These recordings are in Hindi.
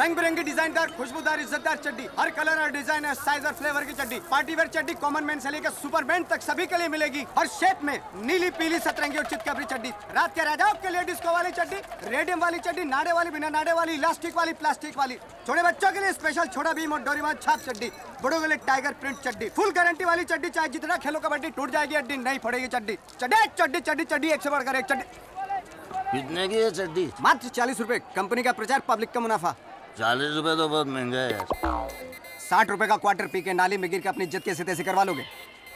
रंग बिरंगी डिजाइनदार खुशबूदार इज्जतदार चड्डी, हर कलर और डिजाइन और साइज और फ्लेवर की चड्डी, पार्टी वेयर चड्डी कॉमन मैन से लेकर सुपरमैन तक सभी के लिए मिलेगी। हर शेप में नीली पीली सतरंगी और चितकबरी चड्डी, रात के राजाओं के लिए डिस्को वाली चड्डी, रेडियम वाली चड्डी, नाड़े वाली, बिना नाड़े वाली, इलास्टिक वाली, प्लास्टिक वाली, छोटे बच्चों के लिए स्पेशल छोटा भीम और डोरेमोन छाप चड्डी, बड़ों के लिए टाइगर प्रिंट चड्डी, फुल गारंटी वाली चड्डी, चाहे जितना खेलो कबड्डी टूट जाएगी हड्डी नहीं पड़ेगी चड्डी। चड्डी चड्डी चड्डी चड्डी, एक से बढ़कर एक चड्डी। कितने की है चड्डी? मात्र 40 रुपए। कंपनी का प्रचार, पब्लिक का मुनाफा। 40 रुपए तो बहुत महंगा है यार। 60 रुपए का क्वार्टर पी के नाली में गिर के अपनी इज्जत कैसे तैसे करवा लोगे?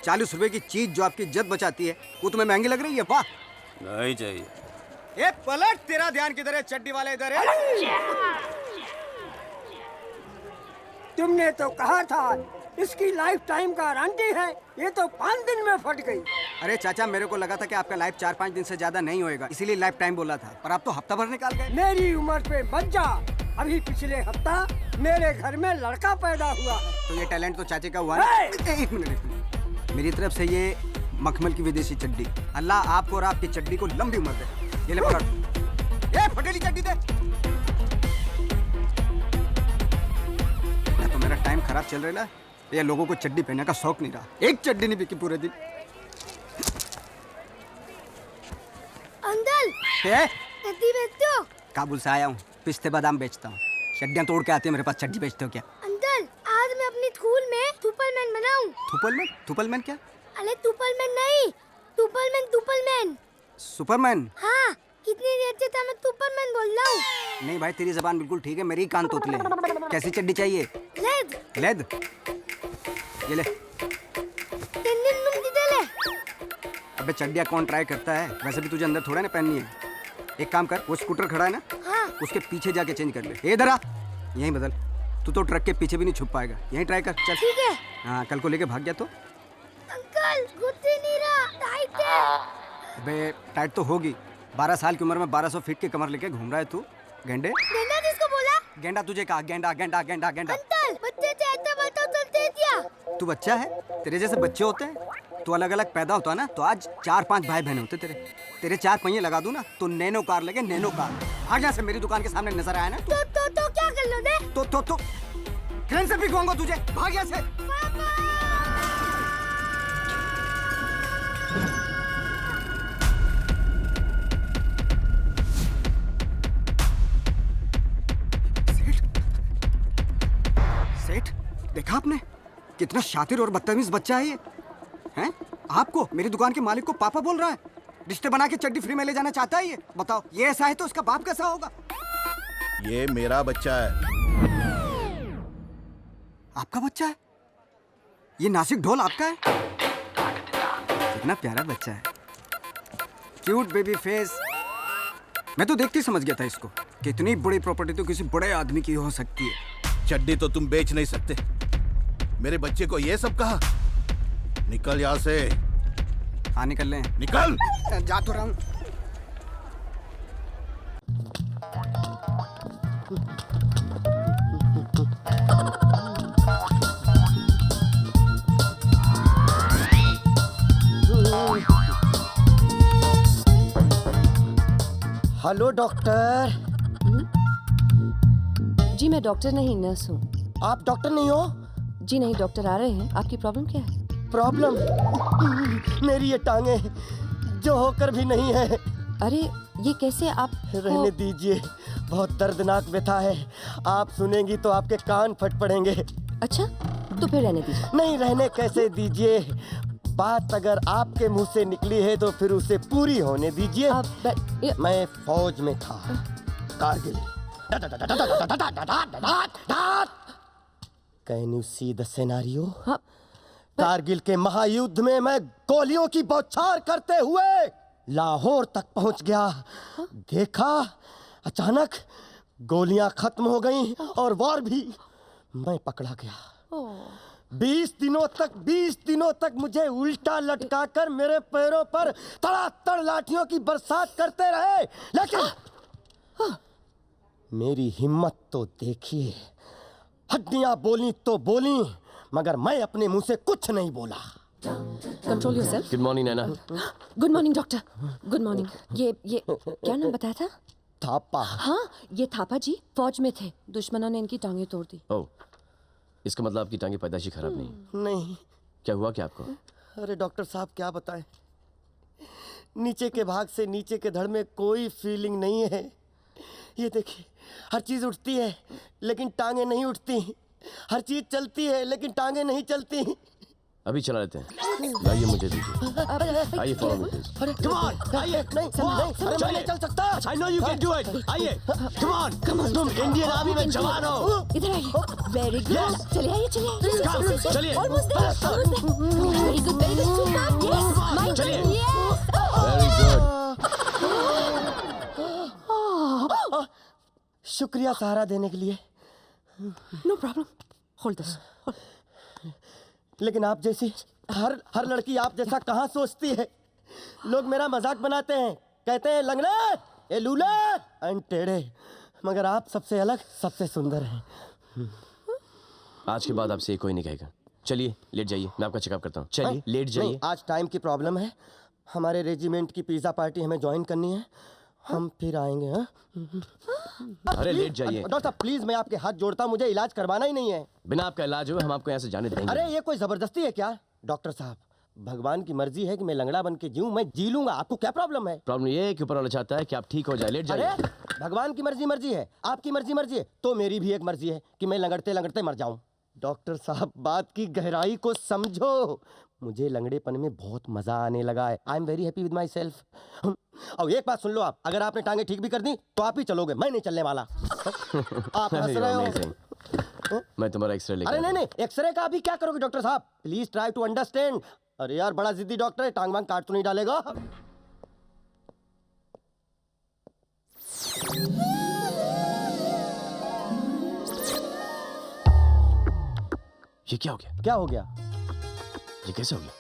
40 रुपए की चीज जो आपकी इज्जत बचाती है वो तुम्हें महंगी लग रही है? वाह, नहीं चाहिए। ए पलट, तेरा ध्यान किधर है? चड्डी वाले इधर है। तुमने तो कहा था इसकी लाइफ टाइम गारंटी है, ये तो 5 दिन में फट गई। अरे चाचा, मेरे को लगा था कि आपका लाइफ 4-5 दिन से ज्यादा नहीं होएगा, इसीलिए लाइफ टाइम बोला था, पर आप तो हफ्ता भर निकाल गए। मेरी उम्र पे मत जा। अभी पिछले हफ्ता मेरे घर में लड़का पैदा हुआ है। तो ये टैलेंट तो चाचे का हुआ ना? एक मिनट, मेरी तरफ से ये मखमल की विदेशी चड्डी। अल्लाह आपको और आपकी चड्डी को लंबी उम्र दे। ये ले पकड़। ए फटेली चड्डी दे। या तो मेरा टाइम खराब चल रहा है या लोगों को चड्डी पहनने का शौक नहीं रहा। एक चड्डी नहीं बिकी पूरे दिन। अंकल, चड्डी बेचते हो? काबुल से आया हूँ, पिस्ते बादाम बेचता हूँ। चड्डियाँ तोड़ के आती है मेरे पास, चड्डी बेचते हो क्या? अंकल, आज मैं अपनी स्कूल में सुपरमैन बनाऊं। थुपलमैन? थुपलमैन क्या? अरे सुपरमैन नहीं, सुपरमैन। सुपरमैन? हाँ, कितनी देर से था मैं सुपरमैन बोल रहा हूँ। नहीं भाई, तेरी जबान बिल्कुल ठीक है, मेरी कान तोतले हैं। कैसी चड्डी चाहिए? लेद। लेद? ये ले। ले। अबे चड्डियाँ कौन ट्राई करता है? वैसे भी तुझे अंदर थोड़ा ना पहननी है। एक काम कर, वो स्कूटर खड़ा है ना, हाँ। उसके पीछे जाके चेंज कर ले। इधर आ, यहीं बदल। तू तो ट्रक के पीछे भी नहीं छुप पाएगा, यहीं ट्राई कर। चल ठीक है। हाँ, कल को लेके भाग गया तो? अंकल, गुस्से नहीं रहा, टाइट है। अबे टाइट तो होगी। 12 साल की उम्र में 1200 फीट की कमर लेके घूम रहा है तू, गेंडे। गेंडा किसको बोला? गेंडा तुझे कहा, गेंडा गेंडा गेंडा गेंडा। अंकल, बच्चे से ऐसा बातों चलते क्या? तू बच्चा है? तेरे जैसे बच्चे होते हैं? तू अलग अलग पैदा होता ना तो आज 4-5 भाई बहन होते तेरे 4 पहिए लगा दूं ना तो नैनो कार लगे, नैनो कार। भाग यहाँ से, मेरी दुकान के सामने नजर आया ना तो क्या कर लो ने? तो ट्रेन से भिगवाऊंगा तुझे। भाग यहाँ से। सेठ, देखा आपने कितना शातिर और बदतमीज बच्चा है ये? हैं? आपको, मेरी दुकान के मालिक को पापा बोल रहा है। रिश्ते बना के चड्डी फ्री में ले जाना चाहता है ये? बताओ, ये ऐसा है तो उसका बाप कैसा होगा? ये मेरा बच्चा है। आपका बच्चा है? ये नासिक ढोल आपका है? कितना प्यारा बच्चा है, क्यूट बेबी फेस। मैं तो देखते ही समझ गया था इसको कि इतनी बड़ी प्रॉपर्टी तो किसी बड़े आदमी की हो सकती है। चड्डी तो तुम बेच नहीं सकते। मेरे बच्चे को ये सब कहा? निकल यहाँ से। हाँ निकल लें। निकल। जा तो रहा हूँ। Hello doctor. जी मैं डॉक्टर नहीं, नर्स हूँ। आप डॉक्टर नहीं हो? जी नहीं, डॉक्टर आ रहे हैं। आपकी प्रॉब्लम क्या है? प्रॉब्लम? मेरी ये टांगे जो होकर भी नहीं है। अरे ये कैसे? आप रहने दीजिए, बहुत दर्दनाक व्यथा है। आप सुनेंगी तो आपके कान फट पड़ेंगे। अच्छा, तो फिर रहने दीजिए। नहीं, रहने कैसे दीजिए? बात अगर आपके मुंह से निकली है तो फिर उसे पूरी होने दीजिए। मैं फौज में था, Kargil. Can you see the scenario? Kargil के महायुद्ध में मैं गोलियों की बौछार करते हुए लाहौर तक पहुंच गया। देखा, अचानक गोलियां खत्म हो गईं और वॉर भी। मैं पकड़ा गया। 20 दिनों तक मुझे उल्टा लटकाकर मेरे पैरों पर तड़ातड़ लाठियों की बरसात करते रहे। लेकिन मेरी हिम्मत तो देखिए। हड्डियां बोली तो बोली, मगर मैं अपने मुंह से कुछ नहीं बोला। Control yourself. Good morning Naina. Good morning doctor. Good morning. ये क्या नाम बताया था? थापा। हाँ, ये थापा जी फौज में थे, दुश्मनों ने इनकी टांगें तोड़ दी। ओह, इसका मतलब आपकी टांगे पैदाशी खराब नहीं। नहीं। क्या हुआ क्या आपको? अरे डॉक्टर साहब क्या बताएं, नीचे के भाग से नीचे के धड़ में कोई फीलिंग नहीं है। ये देखिए, हर चीज उठती है लेकिन टांगे नहीं उठती, हर चीज चलती है लेकिन टांगे नहीं चलती। अभी चला लेते हैं। लाइए मुझे दीजिए। आइए फॉलो मी प्लीज। अरे कम ऑन, आइए। नहीं नहीं, अरे मैं नहीं चल सकता। I know you can do it. आइए, कम ऑन। तुम इंडियन आर्मी में जवान हो। इधर आइए। वेरी गुड, चलिए आइए, चलिए चलिए। Almost there. Very good, super. Yes, my चलिए। यस। Very good. शुक्रिया सहारा देने के लिए। No problem, hold this. लेकिन आप जैसी हर लड़की आप जैसा कहाँ सोचती है। लोग मेरा मजाक बनाते हैं, कहते हैं लंगड़ा, ए लूला, एंड टेढ़े, मगर आप सबसे अलग, सबसे सुंदर हैं। आज के बाद आपसे ये कोई नहीं कहेगा। चलिए लेट जाइए, मैं आपका चेकअप करता हूँ। चलिए लेट नहीं, जाइए। आज टाइम की प्रॉब्लम है। हमारे रेजिमेंट की पिज्जा पार्टी हमें ज्वाइन करनी है, हम फिर आएंगे। हाँ अरे लेट जाइए। डॉक्टर साहब प्लीज, मैं आपके हाथ जोड़ता हूँ, मुझे इलाज करवाना ही नहीं है। बिना आपका इलाज हुए हम आपको यहाँ से जाने देंगे। अरे ये कोई जबरदस्ती है क्या? डॉक्टर साहब, भगवान की मर्जी है कि मैं लंगड़ा बन के जीऊं, मैं जी लूंगा, आपको क्या प्रॉब्लम है? प्रॉब्लम ये है कि ऊपर वाला चाहता है कि आप ठीक हो जाए। लेट अरे जाइए। भगवान की मर्जी है, आपकी मर्जी है, तो मेरी भी एक मर्जी है कि मैं लंगड़ते लंगड़ते मर जाऊं। डॉक्टर साहब बात की गहराई को समझो, मुझे लंगड़ेपन में बहुत मजा आने लगा है। I am very happy with my self. और एक बात सुन लो आप, अगर आपने टांगे ठीक भी कर दी तो आप ही चलोगे, मैं नहीं चलने वाला। आप हंस रहे हो। मैं तुम्हारा एक्सरे लेकर अरे नहीं, एक्सरे का अभी क्या करोगे डॉक्टर साहब? Please try to understand. अरे यार बड़ा जिद्दी डॉक्टर है, टांग वांग काट तो नहीं डालेगा? ये क्या हो गया? क्या हो गया? ये कैसे हो गया?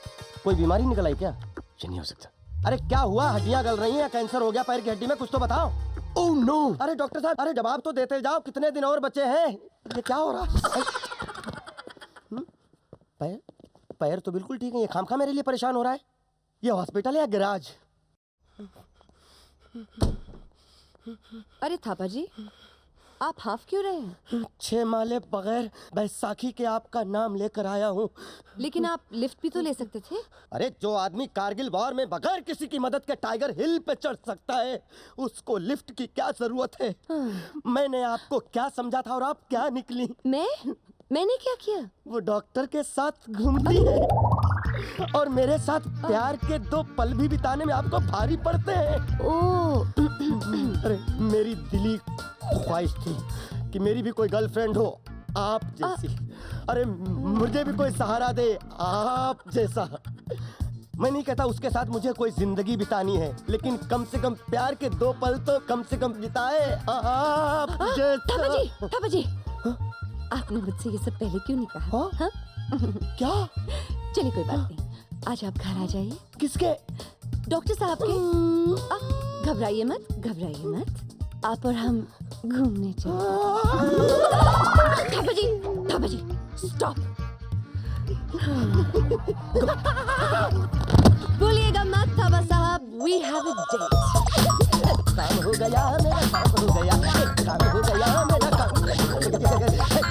कोई बीमारी निकल आई क्या? ये नहीं हो सकता। अरे क्या हुआ? हड्डियां गल रही हैं या कैंसर हो गया पैर की हड्डी में? कुछ तो बताओ। Oh no. अरे डॉक्टर साहब, अरे जवाब तो देते जाओ, कितने दिन और बचे हैं? ये क्या हो रहा है? पैर पैर तो बिल्कुल ठीक है, ये खामखा मेरे लिए परेशान हो रहा है। ये हॉस्पिटल है या गैराज? अरे थापा जी, आप हाफ क्यों रहे हैं? 6 माले बगैर बैसाखी के आपका नाम लेकर आया हूँ। लेकिन आप लिफ्ट भी तो ले सकते थे। अरे जो आदमी कारगिल वॉर में बगैर किसी की मदद के टाइगर हिल पे चढ़ सकता है, उसको लिफ्ट की क्या जरूरत है? मैंने आपको क्या समझा था और आप क्या निकली? मैंने क्या किया? वो डॉक्टर के साथ घूमती है और मेरे साथ प्यार के 2 पल भी बिताने में आपको भारी पड़ते हैं। ओह, अरे मेरी दिली ख्वाहिश थी कि मेरी भी कोई गर्लफ्रेंड हो आप जैसी। अरे मुझे भी कोई सहारा दे आप जैसा। मैं नहीं कहता उसके साथ मुझे कोई जिंदगी बितानी है, लेकिन कम से कम प्यार के 2 पल तो कम से कम बिताए आप जैसा। थापा जी, आपने मुझसे ये सब पहले क्यों नहीं कहा? हाँ? हाँ? क्या? चलिए कोई बात नहीं, आज आप घर आ जाइए। किसके? डॉक्टर साहब के। घबराइए मत, आप और हम घूमने चले। थापा जी, स्टॉप। बोलिएगा मत थापा साहब, वी हैव अ डेट। काम हो गया मेरा, काम हो गया, काम हो गया मेरा, काम।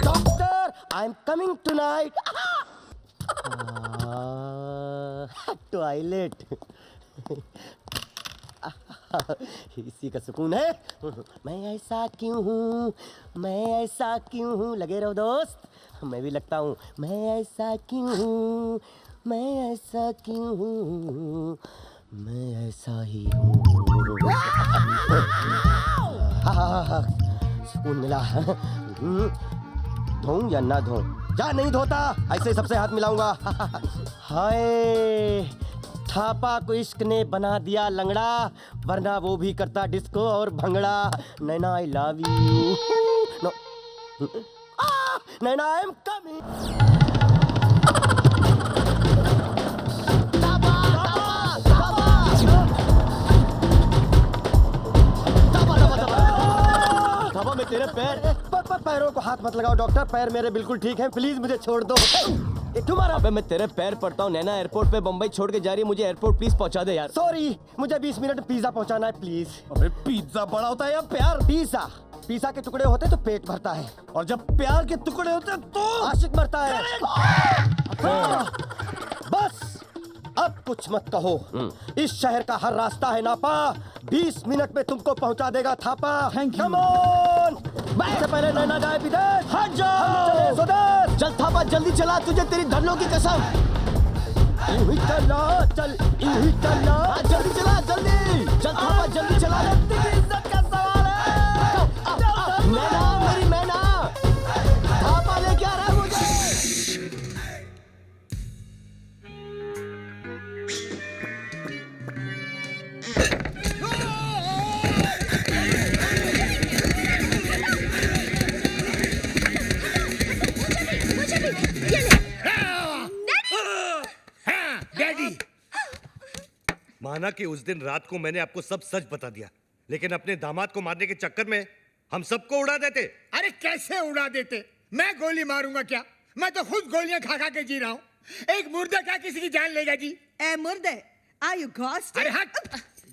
Doctor, I am coming tonight. Toilet इसी का सुकून है। मैं ऐसा क्यों हूँ, लगे रहो दोस्त, मैं भी लगता हूँ। मैं ऐसा क्यों हूँ, मैं ऐसा ही हूँ। सुकून मिला। धोऊं या ना धोऊं? जा, नहीं धोता, ऐसे ही सबसे हाथ मिलाऊंगा। हाय, थापा को इश्क ने बना दिया लंगड़ा, वरना वो भी करता डिस्को और bhangra. Naina I love you. No, Naina I am coming. तेरे पैरों को हाथ मत लगाओ डॉक्टर, पैर मेरे बिल्कुल ठीक हैं, प्लीज मुझे छोड़ दो। ये तुम्हारा। अबे मैं तेरे पैर पड़ता हूँ, नैना एयरपोर्ट पे बम्बई छोड़ के जा रही है, मुझे एयरपोर्ट प्लीज पहुंचा दे यार। सॉरी, मुझे 20 मिनट में पिज्जा पहुंचाना है प्लीज। अबे पिज्जा बड़ा होता है या प्यार? पिज्जा, पिज्जा के टुकड़े होते तो पेट भरता है, और जब प्यार के टुकड़े होते हैं तो आशिक मरता है। बस अब कुछ मत कहो। इस शहर का हर रास्ता है नापा, 20 मिनट में तुमको पहुंचा देगा थापा। कम ऑन, इससे पहले नैना जाए विदेश। हट जाओ, चले स्वदेश। चल थापा जल्दी चला, तुझे तेरी धन्नों की कसम। यूं ही चला, चल यूं ही चला। जल्दी चला, जल्दी चल थापा, जल्दी चला। इज्जत का सवाल है। मैना, मेरी मैना, थापा लेके आ रहा है मुझे। डैडी, माना कि उस दिन रात को मैंने आपको सब सच बता दिया, लेकिन अपने दामाद को मारने के चक्कर में हम सबको उड़ा देते। अरे कैसे उड़ा देते? मैं गोली मारूंगा क्या? मैं तो खुद गोलियां खा खा के जी रहा हूँ। एक मुर्दा क्या किसी की जान लेगा जी? ए मुर्दे, आर यू घोस्ट? अरे हट,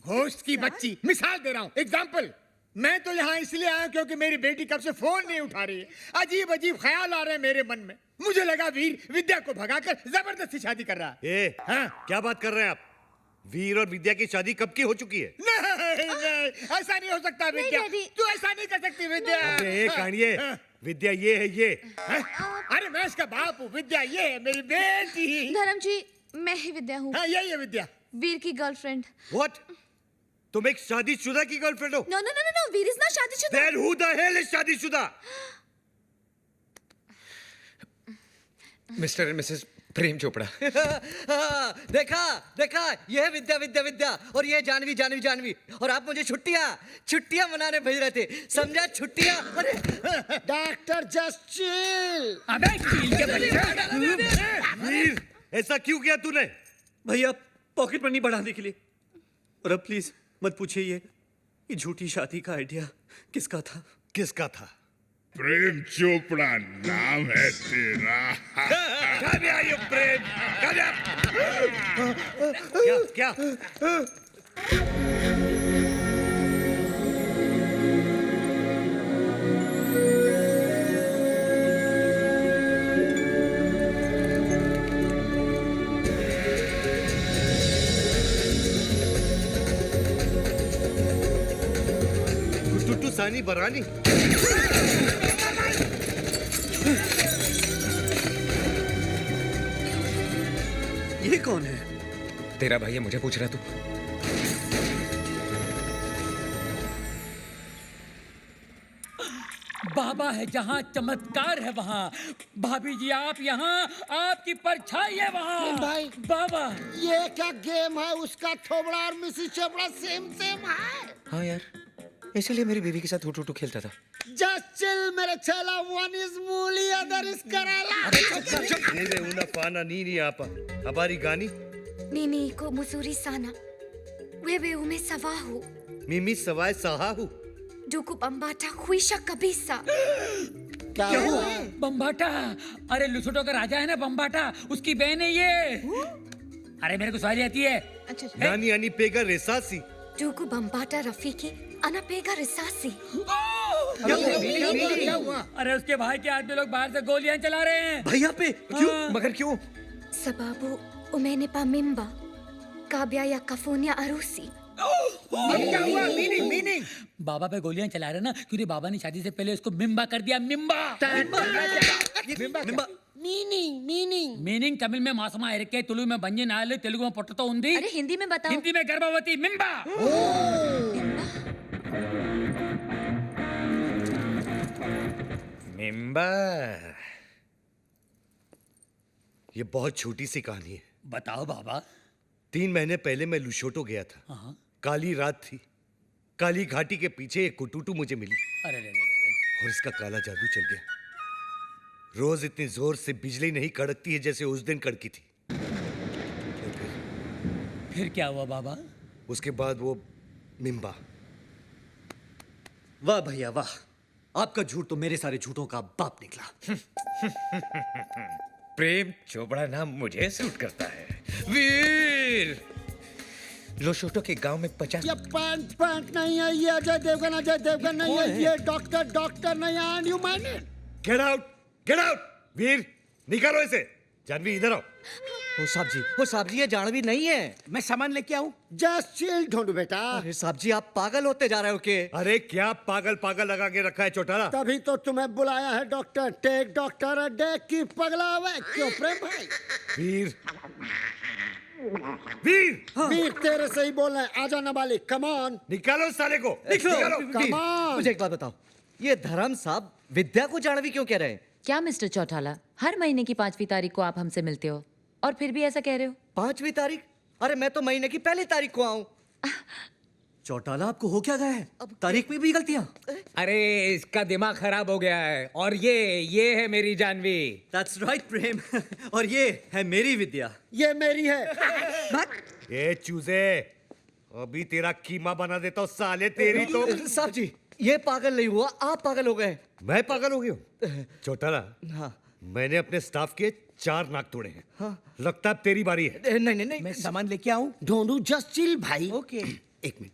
घोस्ट की बच्ची। मिसाल दे रहा हूँ, एग्जाम्पल। मैं तो यहाँ इसलिए आया क्योंकि मेरी बेटी कब से फोन नहीं उठा रही है। अजीब अजीब ख्याल आ रहे हैं मेरे मन में। मुझे लगा वीर विद्या को भगाकर जबरदस्ती शादी कर रहा है। हाँ? क्या बात कर रहे हैं आप? वीर और विद्या की शादी कब की हो चुकी है? नहीं, ऐसा नहीं हो सकता विद्या। तू ऐसा नहीं कर सकती विद्या। अरे कहानिए, विद्या ये है ये। अरे मैं इसका बाप हूँ, विद्या ये है मेरी बेटी। धर्म जी, मैं ही विद्या हूँ। हाँ यही है विद्या, वीर की गर्लफ्रेंड। What? तुम एक शादीशुदा की गर्लफ्रेंड हो? No no no no, Veer is not शादीशुदा। Then who the hell is शादीशुदा? Mister and mrs Prem Chopra. देखा देखा, ये है विद्या विद्या विद्या, और ये जानवी जानवी जानवी। और आप मुझे छुट्टियां मनाने भेज रहे थे, समझा? छुट्टियां। अरे डॉक्टर जस्ट चिल। अबे चिल के बच्चे। वीर, ऐसा क्यों किया तूने? भैया पॉकेट मनी बढ़ाने के लिए। और अब प्लीज मत पूछिए ये झूठी शादी का आइडिया किसका था? किसका था? प्रेम चोपड़ा नाम है तेरा। ये प्रेम क्या? टुटू सानी बरानी। ये कौन है? तेरा भाई है, मुझे पूछ रहा तू? बाबा है जहाँ चमत्कार है वहाँ। भाभी जी आप यहाँ, आपकी परछाई है वहाँ। भाई बाबा, ये क्या गेम है? उसका थोबड़ा और मिसिस चोपड़ा सेम सेम है। हाँ यार, इसलिए मेरी बीवी के साथ हुटू खेलता था। जस्ट चिल मेरे चेला, वन इज मूली अदर इज कराला। ये उना पाना नी आपा हमारी गानी Nini ko musuri sana. Wewe umesawahu. मिमी सवाय Sahu. Duku bambata huisha kabisa. क्या हुआ? बम्बाटा, अरे लुसुटो का राजा है ना बम्बाटा, उसकी बहन है ये। अरे मेरे को सवारी आती है। नानी यानी पेगा रेसासी। Duku bambata rafiki ana pega risasi. क्या हुआ? अरे उसके भाई के आदमी लोग बाहर से गोलियां चला रहे हैं। भैया पे क्यों? मगर क्यों? Sababu umenipa mimba. Kabla ya kufanya harusi. क्या हुआ? मीनिंग बाबा पे गोलियां चला रहे ना, क्योंकि बाबा ने शादी से पहले उसको मिम्बा कर दिया। मिम्बा मीनिंग तमिल में मासमा इरके, तुलु में बंजे नाले, तेलुगु में पोटतो उंदी। अरे हिंदी में बताओ। हिंदी में गर्भवती मिम्बा। मिम्बा। ये बहुत छोटी सी कहानी है। बताओ बाबा। 3 महीने पहले मैं लुशोटो गया था। काली रात थी। काली घाटी के पीछे एक कुटुटू मुझे मिली। अरे और इसका काला जादू चल गया। रोज इतनी जोर से बिजली नहीं कड़कती है जैसे उस दिन कड़की थी। फिर क्या हुआ बाबा? उसके बाद वो मिम्बा। वाह भैया वाह, आपका झूठ तो मेरे सारे झूठों का बाप निकला। प्रेम चोपड़ा नाम मुझे सूट करता है। वीर लोशोटो के गांव में 50 ये पैंट नहीं है, ये अजय देवगन नहीं है, ये डॉक्टर नहीं है, and you mind it. Get out Veer, निकालो इसे। जानवी इधर आओ। वो साहब जी ये जानवी नहीं है। मैं सामान लेके आऊं? जस्ट चिल ढूंढू बेटा। अरे साहब जी आप पागल होते जा रहे हो के? अरे क्या पागल लगा के रखा है चौटाला? तभी तो तुम्हें बुलाया है doctor. Take doctor a day की पगला हुआ है। क्यों प्रेम भाई? वीर तेरे से ही बोल रहे हैं। आजा नाबालिग, कम ऑन। निकालो साले को। Come on. मुझे एक बात बताओ, ये धर्म साहब विद्या को जानवी क्यों कह रहे हैं? क्या मिस्टर चौटाला, हर महीने की 5वीं तारीख को आप हमसे मिलते हो और फिर भी ऐसा कह रहे हो? 5वीं तारीख? अरे मैं तो महीने की पहली तारीख को आऊं। चौटाला आपको हो क्या गया है? तारीख में भी गलतियां? अरे इसका दिमाग खराब हो गया है। और ये है मेरी जानवी। That's right, प्रेम। और ये है मेरी विद्या। ये मेरी है। ये चूजे, अभी तेरा कीमा बना देता हूँ साले। तेरी तो। साहब जी ये पागल नहीं हुआ, आप पागल हो गए। मैं पागल हो गया हूँ? चौटाला, हाँ मैंने अपने स्टाफ के 4 नाक तोड़े हैं। हाँ। लगता है अब तेरी बारी है। नहीं मैं सामान लेके आऊं? ढूंढू? जस्ट चिल भाई। ओके। एक मिनट,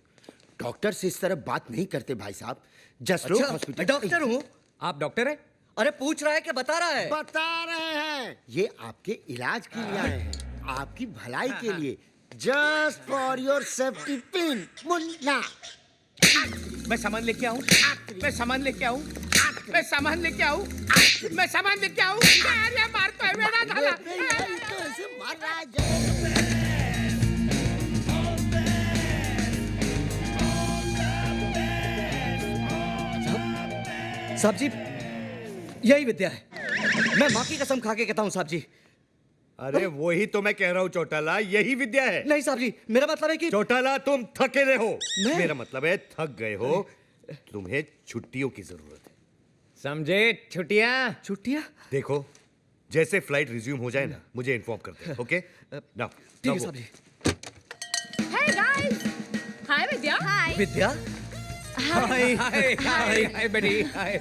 डॉक्टर से इस तरह बात नहीं करते भाई साहब। जस्ट अच्छा, हॉस्पिटल। डॉक्टर हूँ। आप डॉक्टर हैं? अरे पूछ रहा है कि बता रहा है? बता रहे हैं। ये आपके इलाज के लिए आए हैं, आपकी भलाई के लिए। Just for your safety pin. Munna, मैं सामान लेके आऊं? मैं सामान लेके आऊं? मैं सामान लेके आऊं? मैं सामान लेके आऊं? अरे मार तो है मेरा झाला। तो ऐसे मार रहा है। साहब जी यही विद्या है। मैं माँ की कसम खा के कहता हूँ साहब जी। अरे वही तो मैं कह रहा हूँ चौटाला, यही विद्या है। नहीं साहब जी, मेरा मतलब है कि चौटाला तुम थके रहे हो। मैं? मेरा मतलब है थक गए हो, तुम्हें छुट्टियों की जरूरत है। समझे? छुट्टियां? देखो, जैसे फ्लाइट रिज्यूम हो जाए ना, मुझे इन्फॉर्म कर दे। ओके? नाउ ठीक है साहब जी। Hey guys! Hi विद्या। Hi. विद्या? हाय बेटी, हाय।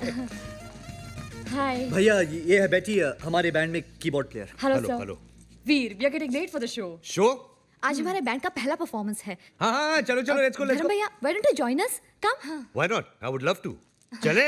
Hi. भैया ये है बेटी, हमारे बैंड में keyboard player. Hello hello sir. Hello. Veer, we are getting late for the show. Show? आज हमारे बैंड का पहला परफॉर्मेंस है। हाँ चलो लेट्स गो। धर्म भैया, why don't you join us? Come. Why not? I would love to. चलें?